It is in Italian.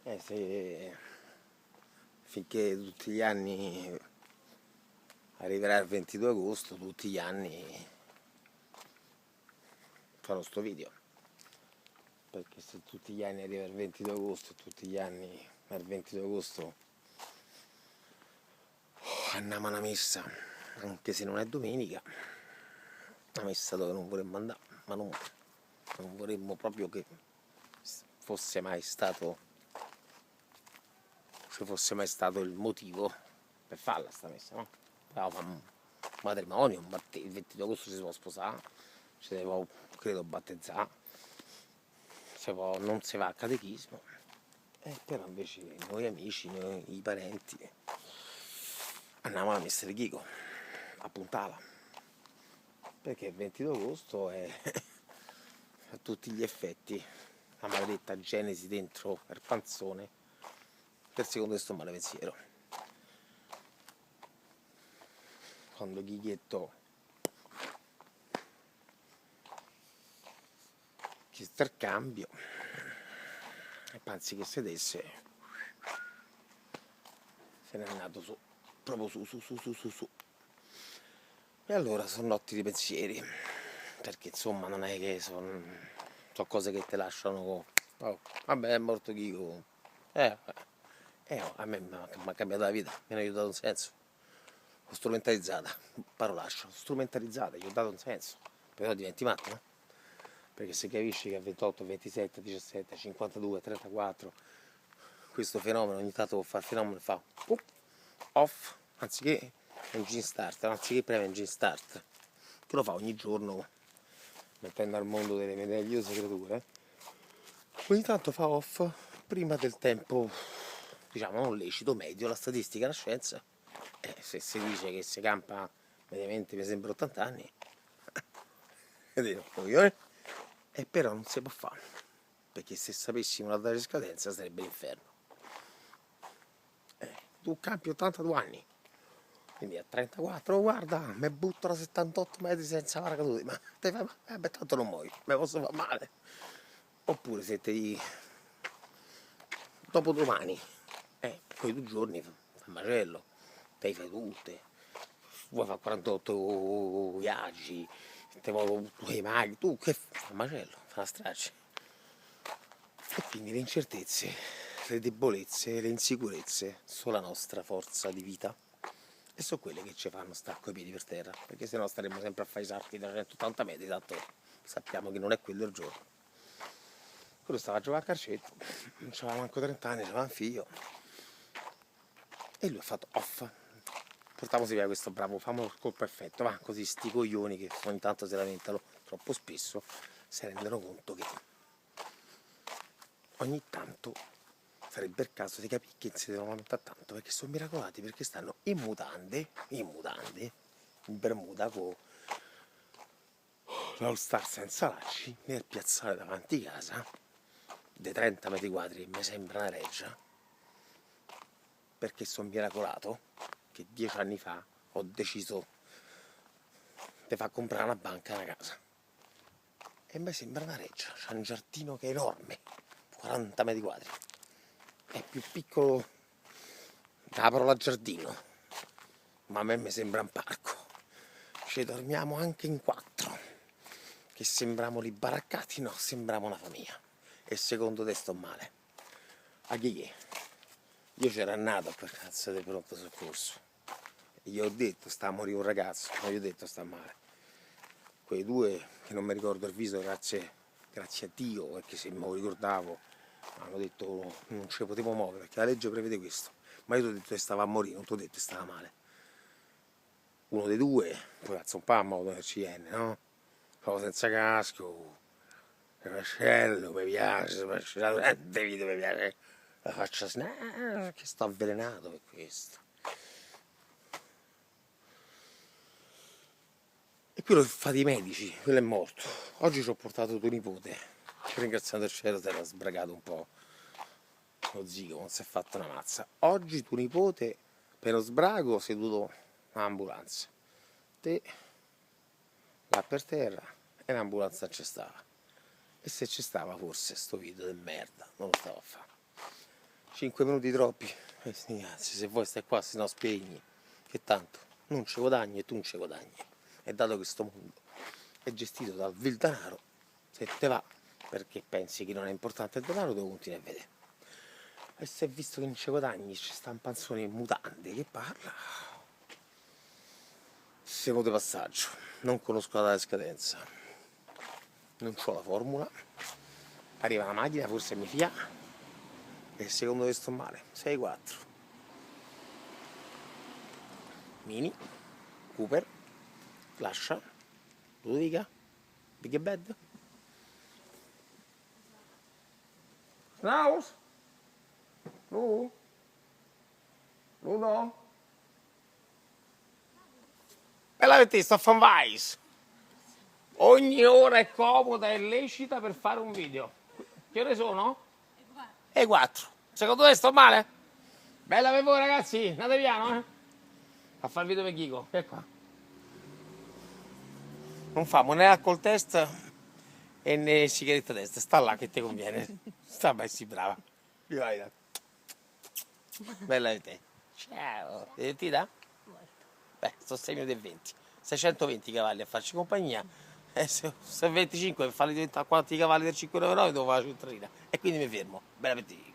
Se finché tutti gli anni arriverà il 22 agosto, tutti gli anni farò sto video. Perché se tutti gli anni arriva il 22 agosto, tutti gli anni al 22 agosto andiamo a una messa, anche se non è domenica, una messa dove non vorremmo andare, ma non vorremmo proprio che fosse mai stato, ci fosse mai stato il motivo per farla sta messa, no? Però fa un matrimonio, il 22 agosto si può sposare, ci si può, credo, battezzare, non si va a catechismo, però invece noi amici, noi i parenti, andiamo alla messa di Chico, a Puntala, perché il 22 agosto è a tutti gli effetti la maledetta genesi dentro il panzone per secondo questo male pensiero. Quando Chichetto chiese il cambio e pensi che sedesse, se n'è andato su, proprio su. E allora sono notti di pensieri, perché insomma non è che sono cose che ti lasciano, oh, vabbè è morto Chico, a me mi ha cambiato la vita, mi ha aiutato un senso, l'ho strumentalizzata, parolaccia, l'ho strumentalizzata, gli ho dato un senso, però diventi matto, no? Perché se capisci che a 28, 27, 17, 52, 34 questo fenomeno ogni tanto può fare il fenomeno e fa off, anziché engine start, anziché preme engine start, che lo fa ogni giorno mettendo al mondo delle meravigliose creature, ogni tanto fa off prima del tempo, diciamo, non lecito, medio, la statistica, la scienza, se si dice che si campa mediamente mi sembra 80 anni, e però non si può fare, perché se sapessimo la data di scadenza sarebbe l'inferno. Tu campi 82 anni, quindi a 34, guarda, mi butto a 78 metri senza paracadute, ma te fai male? Beh, tanto non muoio, mi posso fare male. Oppure se ti dopo domani, quei 2 giorni fa macello, te li fai tutte, vuoi fare 48 viaggi, te vuoi maghi, tu che fa macello, fa una strage. E quindi le incertezze, le debolezze, le insicurezze sono la nostra forza di vita e sono quelle che ci fanno stare coi piedi per terra, perché sennò staremmo sempre a fare i salti da 180 metri, tanto sappiamo che non è quello il giorno. Quello stava a giocare a calcetto, non c'aveva manco 30 anni, c'aveva un figlio, e lui ha fatto off. Portiamoci via questo bravo, famo il colpo perfetto, va, così sti coglioni che ogni tanto si lamentano troppo spesso si rendono conto che ogni tanto sarebbe il caso di capire che si devono lamentare tanto, perché sono miracolati, perché stanno in mutande, in Bermuda con l'All Star senza lacci nel piazzale davanti a casa dei 30 metri quadri, mi sembra una reggia, perché sono miracolato che 10 anni fa ho deciso di far comprare una banca a una casa, e mi sembra una reggia, c'è un giardino che è enorme, 40 metri quadri, è più piccolo della parola giardino, ma a me mi sembra un parco, ci dormiamo anche in 4, che sembriamo lì baraccati, no, sembriamo una famiglia, e secondo te sto male? A chi è? Io c'ero nato per cazzo di pronto soccorso, e gli ho detto sta a morire un ragazzo, non gli ho detto sta male. Quei due che non mi ricordo il viso, grazie a Dio, perché se me lo ricordavo hanno detto non ce potevo muovere perché la legge prevede questo, ma io ti ho detto che stava a morire, non ti ho detto che stava male. Uno dei due, poi cazzo un po' a modo nel CN, no? Proprio senza casco, il vascello, mi piace, la video mi piace, la faccia che sto avvelenato per questo. E quello fa dei medici, quello è morto. Oggi ci ho portato tuo nipote, ringraziando il cielo, si era sbragato un po'. Lo zio non si è fatto una mazza. Oggi tuo nipote, per lo sbrago, seduto all'ambulanza. Te, là per terra, e l'ambulanza c'è stava. E se ci stava forse sto video del merda, non lo stavo a fare. 5 minuti troppi. Sti cazzi, se vuoi stai qua, se no spegni. Che tanto, non ci guadagni e tu non ci guadagni. E dato che sto mondo è gestito dal vil denaro, se te va perché pensi che non è importante il denaro, devo continuare a vedere. E se visto che non ci guadagni, ci sta un panzone in mutande che parla. Secondo passaggio, non conosco la data di scadenza, non ho la formula, arriva la macchina, forse mi fia, e secondo che sto male, 6-4. Mini, Cooper, Lascia, Ludovica, Big and Bad. Snaus? Ludo? E la metti, sto a fan Vice. Ogni ora è comoda e lecita per fare un video. Che ore sono? E 4. Secondo te sto male? Bella per voi ragazzi, andate piano, eh? A fare il video per Kiko, che è qua. Non famo né alcol test e né sigaretta test, sta là che ti conviene. Sta beh, sì, brava. Bella di te. Ciao. E ti dà? Beh, sto 6 minuti e 20. 620 cavalli a farci compagnia. Se 25 per farli diventare quanti cavalli del 599 devo fare la cittadina. E quindi mi fermo. Bella per te.